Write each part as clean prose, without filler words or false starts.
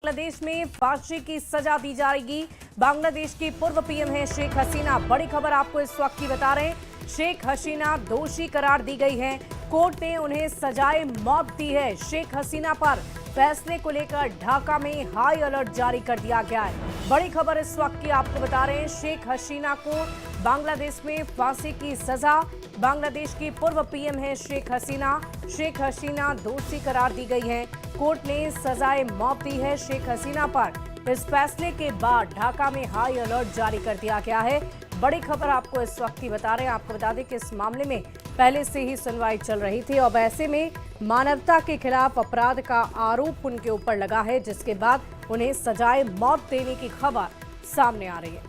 बांग्लादेश में फांसी की सजा दी जाएगी। बांग्लादेश की पूर्व पीएम है शेख हसीना। बड़ी खबर आपको इस वक्त की बता रहे हैं। शेख हसीना दोषी करार दी गई है। कोर्ट ने उन्हें सजाए मौत दी है। शेख हसीना पर फैसले को लेकर ढाका में हाई अलर्ट जारी कर दिया गया है। बड़ी खबर इस वक्त की आपको बता रहे हैं। शेख हसीना को बांग्लादेश में फांसी की सजा। बांग्लादेश की पूर्व पीएम है शेख हसीना। शेख हसीना दोषी करार दी गई है। कोर्ट ने सजाए मौत दी है शेख हसीना पर। इस फैसले के बाद ढाका में हाई अलर्ट जारी कर दिया गया है। बड़ी खबर आपको इस वक्त की बता रहे हैं। आपको बता दें कि इस मामले में पहले से ही सुनवाई चल रही थी। अब ऐसे में मानवता के खिलाफ अपराध का आरोप उनके ऊपर लगा है, जिसके बाद उन्हें सजाए मौत देने की खबर सामने आ रही है।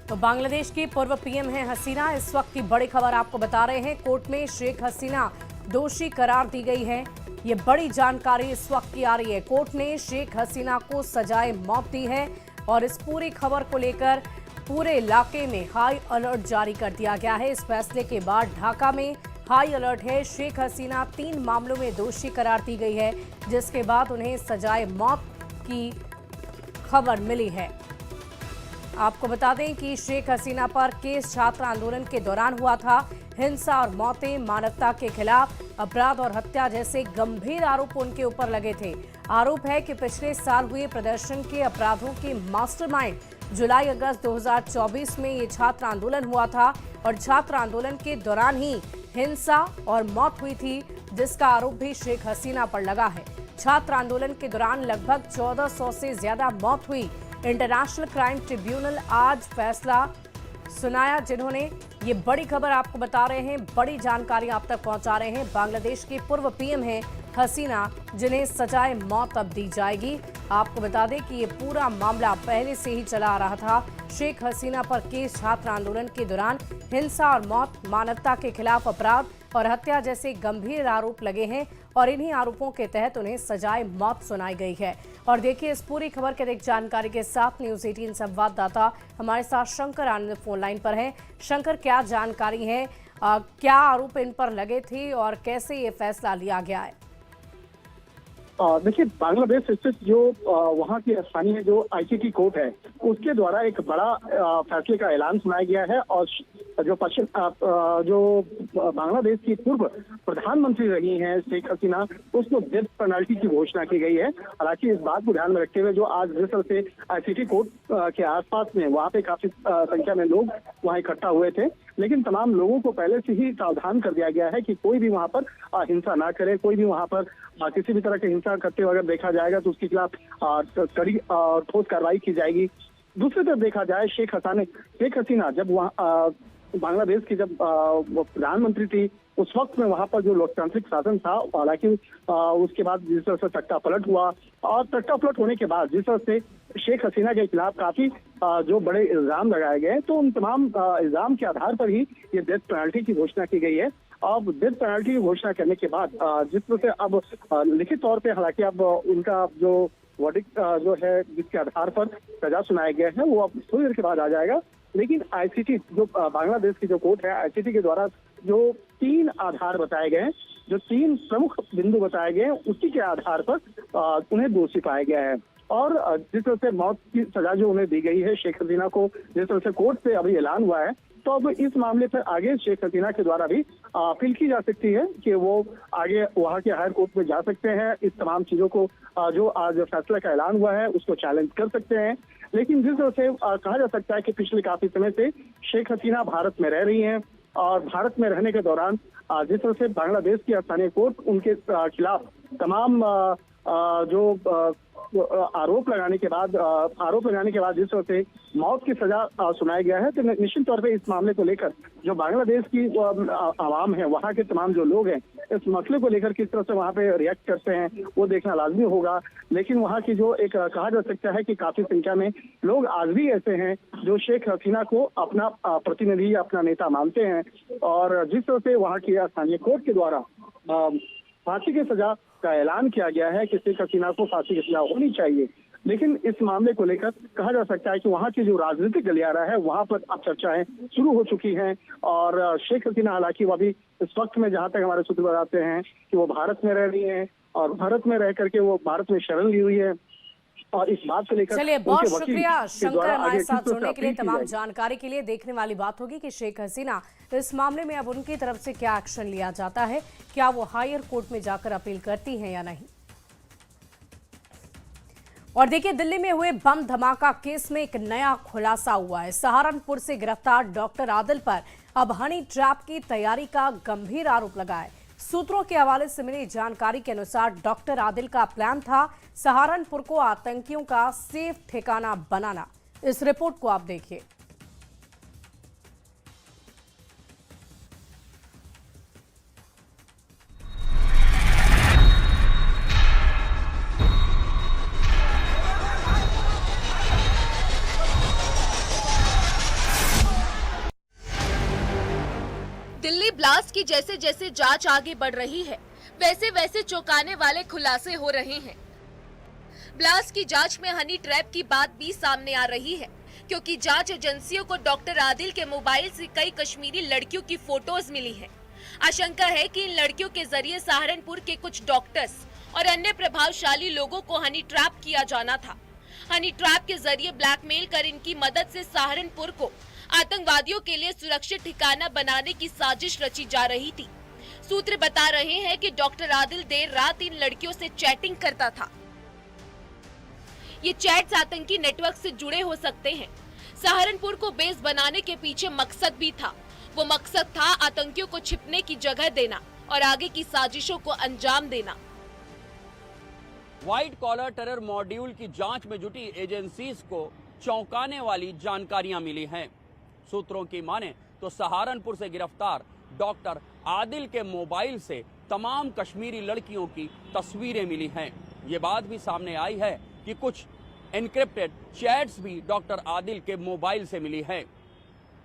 तो बांग्लादेश की पूर्व पीएम है हसीना। इस वक्त की बड़ी खबर आपको बता रहे हैं। कोर्ट में शेख हसीना दोषी करार दी गई है। ये बड़ी जानकारी इस वक्त की आ रही है। कोर्ट ने शेख हसीना को सजाए मौत दी है और इस पूरी खबर को लेकर पूरे इलाके में हाई अलर्ट जारी कर दिया गया है। इस फैसले के बाद ढाका में हाई अलर्ट है। शेख हसीना 3 मामलों में दोषी करार दी गई है, जिसके बाद उन्हें सजाए मौत की खबर मिली है। आपको बता दें कि शेख हसीना पर केस छात्र आंदोलन के दौरान हुआ था। हिंसा और मौतें, मानवता के खिलाफ अपराध और हत्या जैसे गंभीर आरोप उनके ऊपर लगे थे। आरोप है कि पिछले साल हुए प्रदर्शन के अपराधों के मास्टरमाइंड जुलाई अगस्त 2024 में ये छात्र आंदोलन हुआ था और छात्र आंदोलन के दौरान ही हिंसा और मौत हुई थी, जिसका आरोप भी शेख हसीना पर लगा है। छात्र आंदोलन के दौरान लगभग 1400 से ज्यादा मौत हुई। इंटरनेशनल क्राइम ट्रिब्यूनल आज फैसला सुनाया, जिन्होंने ये बड़ी खबर आपको बता रहे हैं। बड़ी जानकारी आप तक पहुंचा रहे हैं। बांग्लादेश की पूर्व पीएम है हसीना, जिन्हें सजाए मौत अब दी जाएगी। आपको बता दें कि ये पूरा मामला पहले से ही चला आ रहा था। शेख हसीना पर केस छात्र आंदोलन के दौरान हिंसा और मौत, मानवता के खिलाफ अपराध और हत्या जैसे गंभीर आरोप लगे हैं और इन्हीं आरोपों के तहत उन्हें सजाए मौत सुनाई गई है। और देखिए इस पूरी खबर के अधिक जानकारी के साथ न्यूज़ 18 संवाददाता हमारे साथ शंकर आनंद फोन लाइन पर हैं। शंकर, क्या जानकारी है, क्या आरोप इन पर लगे थे और कैसे ये फैसला लिया गया है? देखिए, बांग्लादेश स्थित जो वहाँ की स्थानीय जो आईसीटी कोर्ट है, उसके द्वारा एक बड़ा फैसले का ऐलान सुनाया गया है। और जो बांग्लादेश की पूर्व प्रधानमंत्री रही हैं शेख हसीना, उसको डेथ पेनल्टी की घोषणा की गई है। हालांकि इस बात को ध्यान में रखते हुए जो आज जिस तरह से आईसीटी कोर्ट के आसपास में वहाँ पे काफी संख्या में लोग वहाँ इकट्ठा हुए थे, लेकिन तमाम लोगों को पहले से ही सावधान कर दिया गया है कि कोई भी वहाँ पर हिंसा ना करे। कोई भी वहाँ पर किसी भी तरह की हिंसा करते हुए अगर देखा जाएगा तो उसके खिलाफ कड़ी ठोस कार्रवाई की जाएगी। दूसरी तरफ देखा जाए, शेख हसीना जब वहाँ बांग्लादेश की जब प्रधानमंत्री थी, उस वक्त में वहाँ पर जो लोकतांत्रिक शासन था, हालांकि उसके बाद जिस तरह से तख्ता पलट हुआ और तख्ता पलट होने के बाद जिस तरह से शेख हसीना के खिलाफ काफी जो बड़े इल्जाम लगाए गए, तो उन तमाम इल्जाम के आधार पर ही ये डेथ पेनल्टी की घोषणा की गई है। अब डेथ पेनल्टी की घोषणा करने के बाद जिस तरह से अब लिखित तौर पे हालांकि अब उनका जो वर्डिक्ट जो है जिसके आधार पर सजा सुनाया गया है, वो अब थोड़ी देर के बाद आ जाएगा। लेकिन आईसीटी जो बांग्लादेश की जो कोर्ट है, आईसीटी के द्वारा जो 3 आधार बताए गए, जो 3 प्रमुख बिंदु बताए गए, उसी के आधार पर उन्हें दोषी पाया गया है। और जिस तरह से मौत की सजा जो उन्हें दी गई है शेख हसीना को, जिस तरह से कोर्ट से अभी ऐलान हुआ है, तो अब इस मामले पर आगे शेख हसीना के द्वारा भी अपील की जा सकती है कि वो आगे वहाँ के हायर कोर्ट में जा सकते हैं। इस तमाम चीजों को जो आज फैसले का ऐलान हुआ है उसको चैलेंज कर सकते हैं। लेकिन जिस तरह से कहा जा सकता है कि पिछले काफी समय से शेख हसीना भारत में रह रही हैं और भारत में रहने के दौरान जिस तरह से बांग्लादेश की स्थानीय कोर्ट उनके खिलाफ तमाम जो आरोप लगाने के बाद जिस तरह से मौत की सजा सुनाया गया है, तो निश्चित तौर पे इस मामले को लेकर जो बांग्लादेश की आवाम है, वहाँ के तमाम जो लोग हैं, इस मसले को लेकर किस तरह से वहाँ पे रिएक्ट करते हैं वो देखना लाजमी होगा। लेकिन वहाँ की जो एक कहा जा सकता है कि काफी संख्या में लोग आज भी ऐसे हैं जो शेख हसीना को अपना प्रतिनिधि, अपना नेता मानते हैं। और जिस तरह से वहाँ की स्थानीय कोर्ट के द्वारा फांसी की सजा का ऐलान किया गया है कि शेख हसीना को फांसी की सजा होनी चाहिए, लेकिन इस मामले को लेकर कहा जा सकता है कि वहाँ की जो राजनीतिक गलियारा है वहाँ पर अब चर्चाएं शुरू हो चुकी हैं। और शेख हसीना हालांकि वो अभी इस वक्त में, जहाँ तक हमारे सूत्र बताते हैं, कि वो भारत में रह रही हैं और भारत में रह करके वो भारत में शरण ली हुई है। और इस बात को लेकर चलिए, बहुत शुक्रिया के शंकर द्वारा हमारे आगे साथ किस तरह से जुड़ने के लिए, अपील की तमाम जाएगी। जानकारी के लिए। देखने वाली बात होगी कि शेख हसीना इस मामले में अब उनकी तरफ से क्या एक्शन लिया जाता है, क्या वो हायर कोर्ट में जाकर अपील करती हैं या नहीं। और देखिए, दिल्ली में हुए बम धमाका केस में एक नया खुलासा हुआ है। सहारनपुर से गिरफ्तार डॉक्टर आदिल पर अब हनी ट्रैप की तैयारी का गंभीर आरोप लगा है। सूत्रों के हवाले से मिली जानकारी के अनुसार डॉक्टर आदिल का प्लान था सहारनपुर को आतंकियों का सेफ ठिकाना बनाना। इस रिपोर्ट को आप देखिए। दिल्ली ब्लास्ट की जैसे जैसे जांच आगे बढ़ रही है, वैसे वैसे चौंकाने वाले खुलासे हो रहे हैं। ब्लास्ट की जांच में हनी ट्रैप की बात भी सामने आ रही है, क्योंकि जांच एजेंसियों को डॉक्टर आदिल के मोबाइल से कई कश्मीरी लड़कियों की फोटोज मिली हैं। आशंका है कि इन लड़कियों के जरिए सहारनपुर के कुछ डॉक्टर्स और अन्य प्रभावशाली लोगों को हनी ट्रैप किया जाना था। हनी ट्रैप के जरिए ब्लैकमेल कर इनकी मदद से सहारनपुर को आतंकवादियों के लिए सुरक्षित ठिकाना बनाने की साजिश रची जा रही थी। सूत्र बता रहे हैं कि डॉक्टर आदिल देर रात इन लड़कियों से चैटिंग करता था। ये चैट्स आतंकी नेटवर्क से जुड़े हो सकते हैं। सहारनपुर को बेस बनाने के पीछे मकसद भी था। वो मकसद था आतंकियों को छिपने की जगह देना और आगे की साजिशों को अंजाम देना। व्हाइट कॉलर टेरर मॉड्यूल की जांच में जुटी एजेंसीज को चौंकाने वाली जानकारियां मिली हैं। सूत्रों की माने तो सहारनपुर से गिरफ्तार डॉक्टर आदिल के मोबाइल से तमाम कश्मीरी लड़कियों की तस्वीरें मिली हैं। ये बात भी सामने आई है कि कुछ एनक्रिप्टेड चैट्स भी डॉक्टर आदिल के मोबाइल से मिली हैं।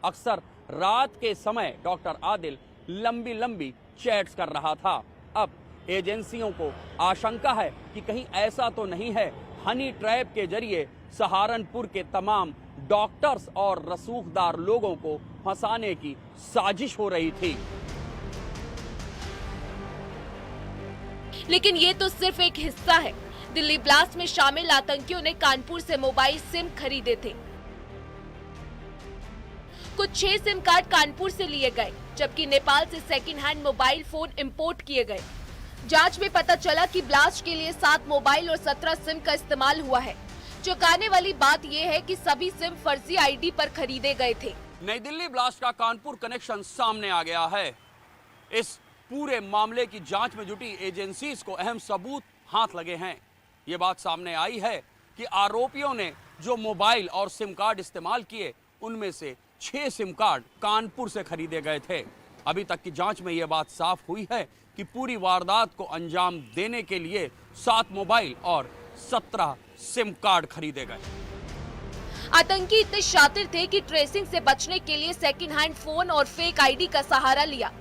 अक्सर रात के समय डॉक्टर आदिल लंबी लंबी चैट्स कर रहा था। अब एजेंसियों को आशंका है कि कहीं ऐसा तो नहीं है हनी ट्रैप के जरिए सहारनपुर के तमाम डॉक्टर्स और रसूखदार लोगों को फंसाने की साजिश हो रही थी। लेकिन ये तो सिर्फ एक हिस्सा है। दिल्ली ब्लास्ट में शामिल आतंकियों ने कानपुर से मोबाइल सिम खरीदे थे। कुछ 6 सिम कार्ड कानपुर से लिए गए, जबकि नेपाल से second hand mobile phone import किए गए। जांच में पता चला कि ब्लास्ट के लिए 7 मोबाइल और 17 सिम का इस्तेमाल हुआ है। चौंकाने वाली बात यह है कि सभी सिम फर्जी आईडी पर खरीदे गए थे। नई दिल्ली ब्लास्ट का कानपुर कनेक्शन सामने आ गया है। इस पूरे मामले की जांच में जुटी एजेंसीज को अहम सबूत हाथ लगे हैं। ये बात सामने आई है कि आरोपियों ने जो मोबाइल और सिम कार्ड इस्तेमाल किए, उनमें से 6 सिम कार्ड कानपुर से खरीदे गए थे। अभी तक की जांच में यह बात साफ हुई है कि पूरी वारदात को अंजाम देने के लिए 7 मोबाइल और 17 सिम कार्ड खरीदे गए। आतंकी इतने शातिर थे कि ट्रेसिंग से बचने के लिए सेकंड हैंड फोन और फेक आईडी का सहारा लिया।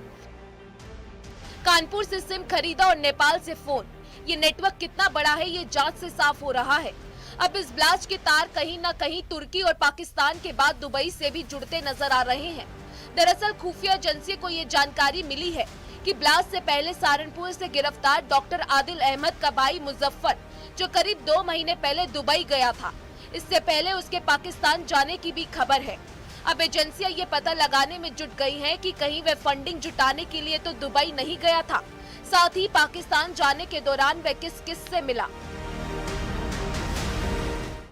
कानपुर से सिम खरीदा और नेपाल से फोन। ये नेटवर्क कितना बड़ा है, ये जांच से साफ हो रहा है। अब इस ब्लास्ट के तार कहीं न कहीं तुर्की और पाकिस्तान के बाद दुबई से भी जुड़ते नजर आ रहे हैं। दरअसल खुफिया एजेंसी को ये जानकारी मिली है कि ब्लास्ट से पहले सहारनपुर से गिरफ्तार डॉक्टर आदिल अहमद का भाई मुजफ्फर, जो करीब 2 महीने पहले दुबई गया था, इससे पहले उसके पाकिस्तान जाने की भी खबर है। अब एजेंसियां ये पता लगाने में जुट गई हैं कि कहीं वह फंडिंग जुटाने के लिए तो दुबई नहीं गया था, साथ ही पाकिस्तान जाने के दौरान वह किस किस से मिला।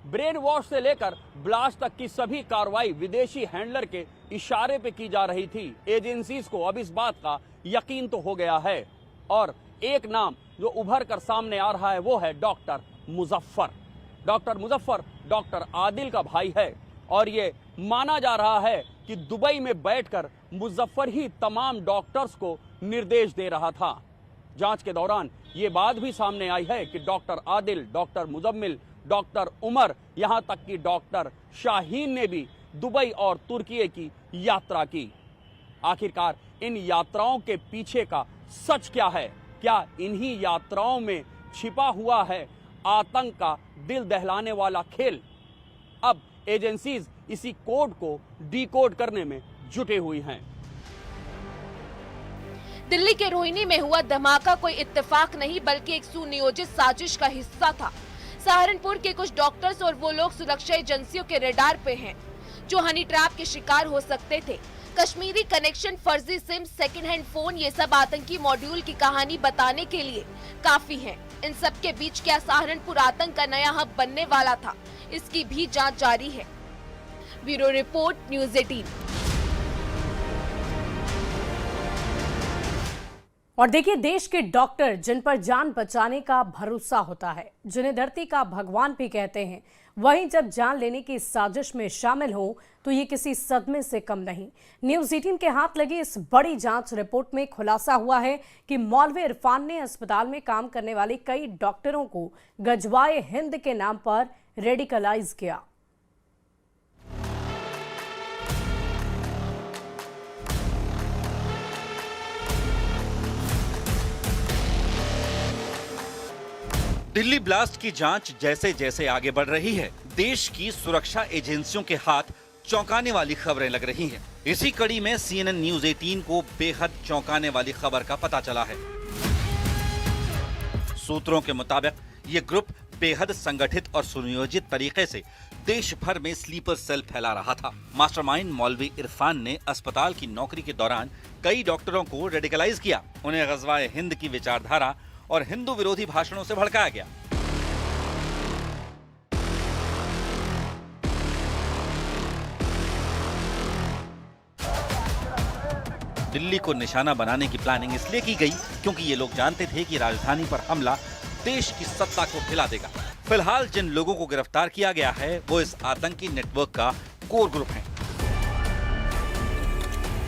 ब्रेन वॉश से लेकर ब्लास्ट तक की सभी कार्रवाई विदेशी हैंडलर के इशारे पे की जा रही थी। एजेंसीज को अब इस बात का यकीन तो हो गया है और एक नाम जो उभर कर सामने आ रहा है वो है doctor Muzaffar. Doctor Muzaffar doctor Adil का भाई है और ये माना जा रहा है कि दुबई में बैठकर मुजफ्फर ही तमाम डॉक्टर्स को निर्देश दे रहा था। जांच के दौरान ये बात भी सामने आई है कि doctor Adil, doctor Muzammil, doctor Umar, यहां तक कि डॉक्टर शाहीन ने भी दुबई और तुर्की की यात्रा की। आखिरकार इन यात्राओं के पीछे का सच क्या है? क्या इन्हीं यात्राओं में छिपा हुआ है आतंक का दिल दहलाने वाला खेल। अब एजेंसीज इसी कोड को डिकोड करने में जुटे हुई हैं। दिल्ली के रोहिणी में हुआ धमाका कोई इत्तेफाक नहीं बल्कि एक सुनियोजित साजिश का हिस्सा था। सहारनपुर के कुछ डॉक्टर्स और वो लोग सुरक्षा एजेंसियों के रडार पे हैं जो हनी ट्रैप के शिकार हो सकते थे। कश्मीरी कनेक्शन, फर्जी सिम, सेकंड हैंड फोन, ये सब आतंकी मॉड्यूल की कहानी बताने के लिए काफी है। इन सब के बीच क्या सहारनपुर आतंक का नया हब बनने वाला था, इसकी भी जांच जारी है। Bureau report, news 18। और देखिए, देश के डॉक्टर जिन पर जान बचाने का भरोसा होता है, जिन्हें धरती का भगवान भी कहते हैं, वहीं जब जान लेने की साजिश में शामिल हो तो ये किसी सदमे से कम नहीं। न्यूज़ 18 के हाथ लगी इस बड़ी जांच रिपोर्ट में खुलासा हुआ है कि मौलवी इरफान ने अस्पताल में काम करने वाले कई डॉक्टरों को गजवाए हिंद के नाम पर रेडिकलाइज किया। दिल्ली ब्लास्ट की जांच जैसे जैसे आगे बढ़ रही है, देश की सुरक्षा एजेंसियों के हाथ चौंकाने वाली खबरें लग रही हैं। इसी कड़ी में CNN न्यूज़ 18 को बेहद चौंकाने वाली खबर का पता चला है। सूत्रों के मुताबिक ये ग्रुप बेहद संगठित और सुनियोजित तरीके से देश भर में स्लीपर सेल फैला रहा था। मास्टरमाइंड मौलवी इरफान ने अस्पताल की नौकरी के दौरान कई डॉक्टरों को रेडिकलाइज किया। उन्हें गज़वाए हिंद की विचारधारा और हिंदू विरोधी भाषणों से भड़काया गया। दिल्ली को निशाना बनाने की प्लानिंग इसलिए की गई क्योंकि ये लोग जानते थे कि राजधानी पर हमला देश की सत्ता को हिला देगा। फिलहाल जिन लोगों को गिरफ्तार किया गया है वो इस आतंकी नेटवर्क का कोर ग्रुप है।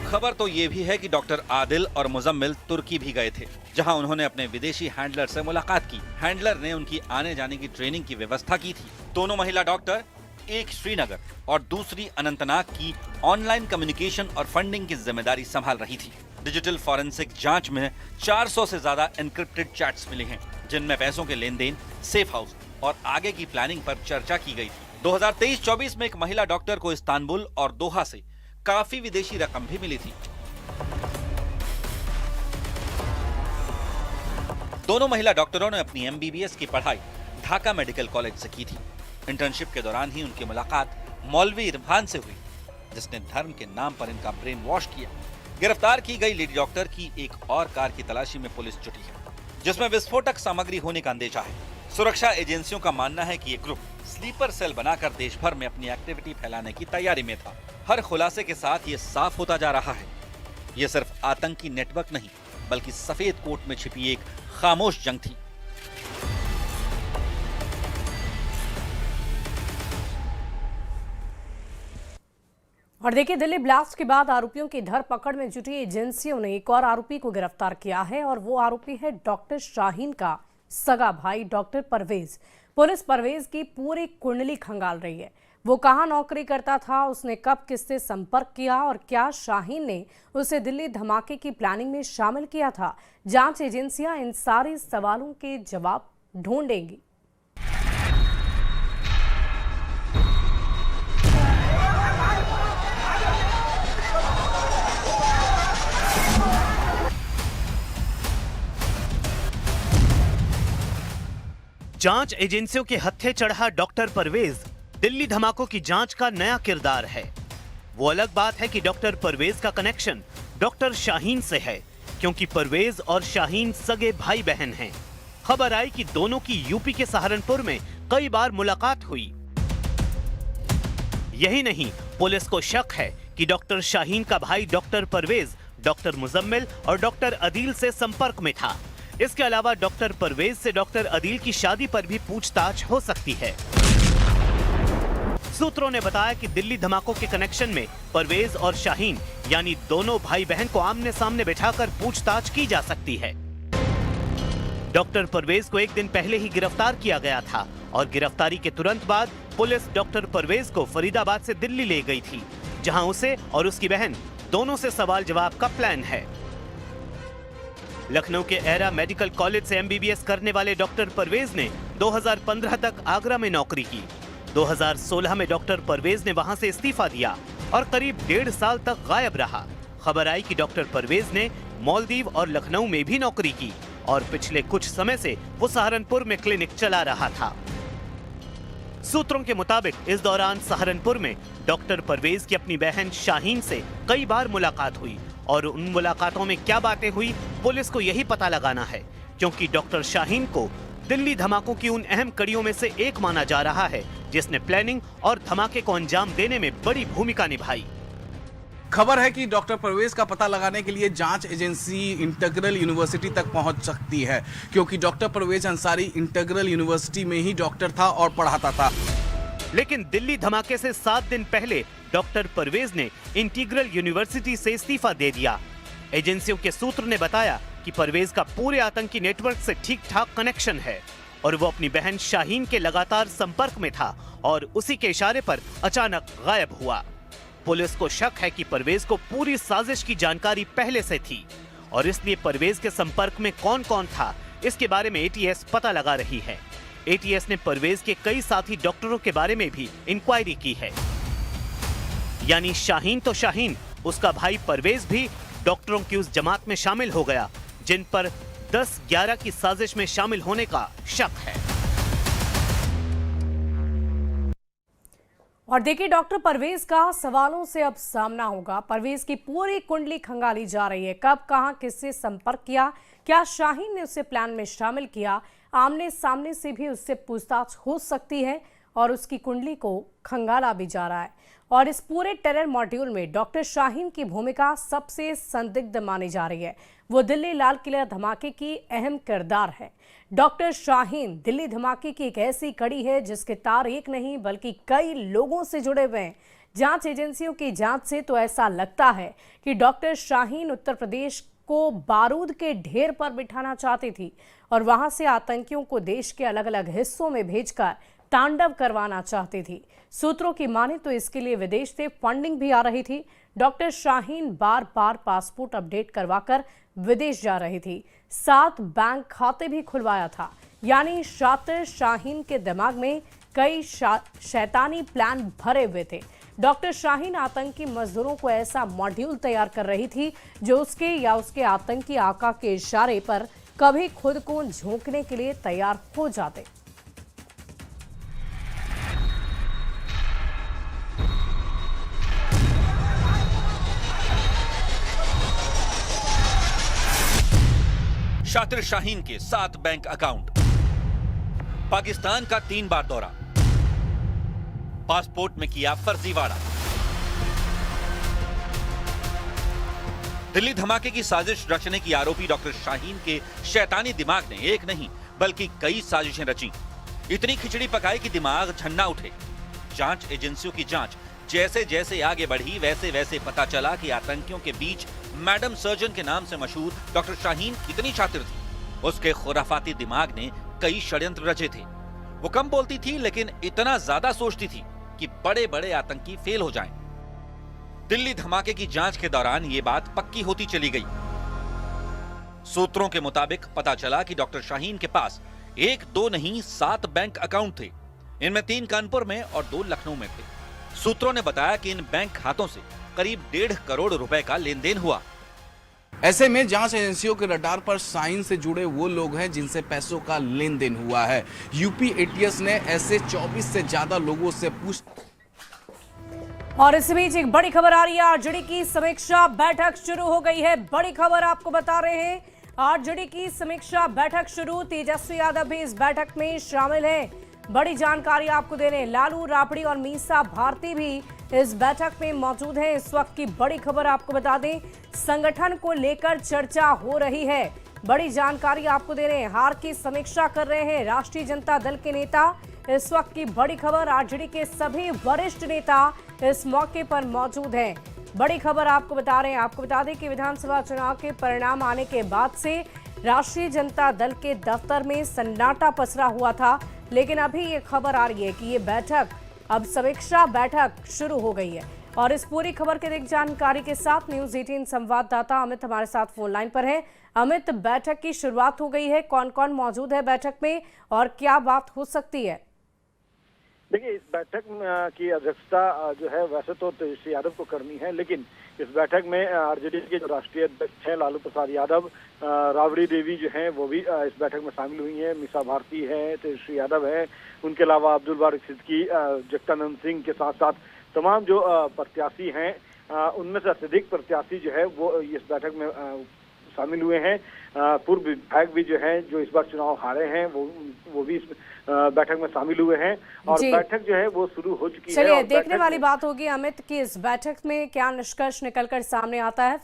खबर तो ये भी है कि डॉक्टर आदिल और मुजम्मिल तुर्की भी गए थे, जहां उन्होंने अपने विदेशी हैंडलर से मुलाकात की। हैंडलर ने उनकी आने जाने की ट्रेनिंग की व्यवस्था की थी। दोनों महिला डॉक्टर, एक श्रीनगर और दूसरी अनंतनाग की ऑनलाइन कम्युनिकेशन और फंडिंग की जिम्मेदारी संभाल रही थी। डिजिटल फॉरेंसिक जांच में 400 से ज्यादा एन्क्रिप्टेड चैट्स मिले हैं, जिनमें पैसों के लेन देन, सेफ हाउस और आगे की प्लानिंग पर चर्चा की गई थी। 2023-24 में एक महिला डॉक्टर को इस्तांबुल और दोहा से काफी विदेशी रकम भी मिली थी। दोनों महिला डॉक्टरों ने अपनी MBBS की पढ़ाई ढाका मेडिकल कॉलेज से की थी। इंटर्नशिप के दौरान ही उनकी मुलाकात मौलवी इरफान से हुई, जिसने धर्म के नाम पर इनका ब्रेन वॉश किया। गिरफ्तार की गई लेडी डॉक्टर की एक और कार की तलाशी में पुलिस जुटी है, जिसमें विस्फोटक सामग्री होने का अंदेशा है। सुरक्षा एजेंसियों का मानना है कि ये ग्रुप स्लीपर सेल बनाकर देश भर में अपनी एक्टिविटी फैलाने की तैयारी में था। हर खुलासे के साथ ये साफ होता जा रहा है, ये सिर्फ आतंकी नेटवर्क नहीं बल्कि सफेद कोट में छिपी एक खामोश जंग थी। और देखिए, दिल्ली ब्लास्ट के बाद आरोपियों की धरपकड़ में जुटी एजेंसियों ने एक और आरोपी को गिरफ्तार किया है और वो आरोपी है डॉक्टर शाहीन का सगा भाई डॉक्टर परवेज। पुलिस परवेज की पूरी कुंडली खंगाल रही है। वो कहां नौकरी करता था, उसने कब किससे संपर्क किया और क्या शाहीन ने उसे दिल्ली धमाके की प्लानिंग में शामिल किया था। जांच एजेंसियां इन सारे सवालों के जवाब ढूंढेंगी। जांच एजेंसियों के हत्थे चढ़ा डॉक्टर परवेज दिल्ली धमाकों की जांच का नया किरदार है। वो अलग बात है कि डॉक्टर परवेज का कनेक्शन डॉक्टर शाहीन से है, क्योंकि परवेज और शाहीन सगे भाई बहन हैं। खबर आई कि दोनों की यूपी के सहारनपुर में कई बार मुलाकात हुई। यही नहीं, पुलिस को शक है कि डॉक्टर शाहीन का भाई डॉक्टर परवेज डॉक्टर मुजम्मिल और डॉक्टर अदील से संपर्क में था। इसके अलावा डॉक्टर परवेज से डॉक्टर अदील की शादी पर भी पूछताछ हो सकती है। सूत्रों ने बताया कि दिल्ली धमाकों के कनेक्शन में परवेज और शाहीन यानी दोनों भाई बहन को आमने सामने बिठाकर पूछताछ की जा सकती है। डॉक्टर परवेज को एक दिन पहले ही गिरफ्तार किया गया था और गिरफ्तारी के तुरंत बाद पुलिस डॉक्टर परवेज को फरीदाबाद से दिल्ली ले गई थी, जहां उसे और उसकी बहन दोनों से सवाल जवाब का प्लान है। लखनऊ के एरा मेडिकल कॉलेज से MBBS करने वाले डॉक्टर परवेज ने 2015 तक आगरा में नौकरी की। 2016 में डॉक्टर परवेज ने वहां से इस्तीफा दिया और करीब 1.5 साल तक गायब रहा। खबर आई कि डॉक्टर परवेज ने मालदीव और लखनऊ में भी नौकरी की और पिछले कुछ समय से वो सहारनपुर में क्लिनिक चला रहा था। सूत्रों के मुताबिक इस दौरान सहारनपुर में डॉक्टर परवेज की अपनी बहन शाहीन से कई बार मुलाकात हुई और उन मुलाकातों में क्या बातें हुई पुलिस को यही पता लगाना है, क्योंकि डॉक्टर शाहीन को दिल्ली धमाकों की उन अहम कड़ियों में से एक माना जा रहा है जिसने प्लानिंग और धमाके को अंजाम देने में बड़ी भूमिका निभाई। खबर है कि डॉक्टर परवेज का पता लगाने के लिए जांच एजेंसी इंटीग्रल यूनिवर्सिटी तक पहुंच सकती है, क्योंकि doctor Parvez Ansari Integral University में ही डॉक्टर था और पढ़ाता था। लेकिन दिल्ली धमाके से 7 दिन पहले डॉक्टर परवेज ने इंटीग्रल यूनिवर्सिटी से इस्तीफा दे दिया। एजेंसियों के सूत्र ने बताया कि परवेज का पूरे आतंकी नेटवर्क से ठीक ठाक कनेक्शन है और वो अपनी बहन शाहीन के लगातार संपर्क में था और उसी के इशारे पर अचानक गायब हुआ। पुलिस को शक है कि परवेज को पूरी साजिश की जानकारी पहले से थी और इसलिए परवेज के संपर्क में कौन कौन था इसके बारे में एटीएस पता लगा रही है। एटीएस ने परवेज के कई साथी डॉक्टरों के बारे में भी इंक्वायरी की है। यानी शाहीन तो शाहीन, उसका भाई परवेज भी डॉक्टरों की उस जमात में शामिल हो गया जिन पर 10-11 की साजिश में शामिल होने का शक है। और देखिए, डॉक्टर परवेज का सवालों से अब सामना होगा। परवेज की पूरी कुंडली खंगाली जा रही है। कब, कहां, किससे संपर्क किया, क्या शाहीन ने उसे प्लान में शामिल किया, आमने सामने से भी उससे पूछताछ हो सकती है और उसकी कुंडली को खंगाला भी जा रहा है। और इस पूरे टेरर मॉड्यूल में डॉक्टर शाहीन की भूमिका सबसे संदिग्ध मानी जा रही है। वो दिल्ली लाल किला धमाके की अहम किरदार है। डॉक्टर शाहीन दिल्ली धमाके की एक ऐसी कड़ी है जिसके तार एक नहीं बल्कि कई लोगों से जुड़े हुए हैं। जांच एजेंसियों की जांच से तो ऐसा लगता है कि डॉक्टर शाहीन उत्तर प्रदेश को बारूद के ढेर पर बिठाना चाहती थी और वहां से आतंकियों को देश के अलग अलग हिस्सों में भेजकर तांडव करवाना चाहती थी। सूत्रों की माने तो इसके लिए विदेश से फंडिंग भी आ रही थी। डॉक्टर शाहीन बार बार पासपोर्ट अपडेट करवाकर विदेश जा रही थी। 7 बैंक खाते भी खुलवाया था। यानी शातिर शाहीन के दिमाग में कई शैतानी प्लान भरे हुए थे। डॉक्टर शाहीन आतंकी मजदूरों को ऐसा मॉड्यूल तैयार कर रही थी जो उसके या उसके आतंकी आका के इशारे पर कभी खुद को झोंकने के लिए तैयार हो जाते। शातिर शाहीन के 7 बैंक अकाउंट, पाकिस्तान का 3 बार दौरा, पासपोर्ट में किया फर्जीवाड़ा, दिल्ली धमाके की साजिश रचने की आरोपी डॉक्टर शाहीन के शैतानी दिमाग ने एक नहीं बल्कि कई साजिशें रची। इतनी खिचड़ी पकाई कि दिमाग छन्ना उठे। जांच एजेंसियों की जांच जैसे जैसे आगे बढ़ी वैसे वैसे पता चला कि आतंकियों के बीच मैडम सर्जन के नाम से मशहूर डॉक्टर शाहीन कितनी शातिर थी। उसके खुराफाती दिमाग ने कई षड्यंत्र रचे थे। वो कम बोलती थी लेकिन इतना ज्यादा सोचती थी कि बड़े बड़े आतंकी फेल हो जाएं। दिल्ली धमाके की जांच के दौरान ये बात पक्की होती चली गई। सूत्रों के मुताबिक पता चला कि डॉक्टर शाहीन के पास 1-2 नहीं 7 बैंक अकाउंट थे। इनमें 3 कानपुर में और 2 लखनऊ में थे। सूत्रों ने बताया कि इन बैंक खातों से करीब 1.5 करोड़ रुपए का लेन देन हुआ। ऐसे में जांच एजेंसियों के रडार पर शाहीन से जुड़े वो लोग हैं जिनसे पैसों का लेन देन हुआ है। यूपी एटीएस ने ऐसे 24 से ज्यादा लोगों से पूछ। और इस बीच एक बड़ी खबर आ रही है। आरजेडी की समीक्षा बैठक शुरू हो गई है। बड़ी खबर आपको बता रहे हैं, आरजेडी की समीक्षा बैठक शुरू। तेजस्वी यादव भी इस बैठक में शामिल हैं। बड़ी जानकारी आपको दे रहे हैं, लालू राबड़ी और मीसा भारती भी इस बैठक में मौजूद हैं। इस वक्त की बड़ी खबर आपको बता दें, संगठन को लेकर चर्चा हो रही है। बड़ी जानकारी आपको दे रहे हैं, हार की समीक्षा कर रहे हैं राष्ट्रीय जनता दल के नेता। इस वक्त की बड़ी खबर, आरजेडी के सभी वरिष्ठ नेता इस मौके पर मौजूद हैं। बड़ी खबर आपको बता रहे हैं, आपको बता दें कि विधानसभा चुनाव के परिणाम आने के बाद से राष्ट्रीय जनता दल के दफ्तर में सन्नाटा पसरा हुआ था, लेकिन अभी ये खबर आ रही है कि ये बैठक, अब समीक्षा बैठक शुरू हो गई है। और इस पूरी खबर की अधिक जानकारी के साथ न्यूज 18 संवाददाता अमित हमारे साथ फोन लाइन पर है। अमित, बैठक की शुरुआत हो गई है, कौन कौन मौजूद है बैठक में और क्या बात हो सकती है? देखिए, इस बैठक की अध्यक्षता जो है वैसे तो तेजस्वी यादव को करनी है, लेकिन इस बैठक में आरजेडी के जो राष्ट्रीय अध्यक्ष हैं लालू प्रसाद यादव, राबड़ी देवी जो हैं वो भी इस बैठक में शामिल हुई हैं, मीसा भारती है, तेजस्वी यादव है, उनके अलावा अब्दुल बारिक सिद्दीकी, जगदानंद सिंह के साथ साथ तमाम जो प्रत्याशी हैं उनमें से अत्यधिक प्रत्याशी जो है वो इस बैठक में शामिल हुए हैं। पूर्व विधायक भी जो हैं जो इस बार चुनाव हारे हैं वो भी इस बैठक में शामिल हुए हैं और बैठक जो है वो शुरू हो चुकी है। चलिए, देखने वाली बात होगी अमित कि इस बैठक में क्या निष्कर्ष निकलकर सामने आता है।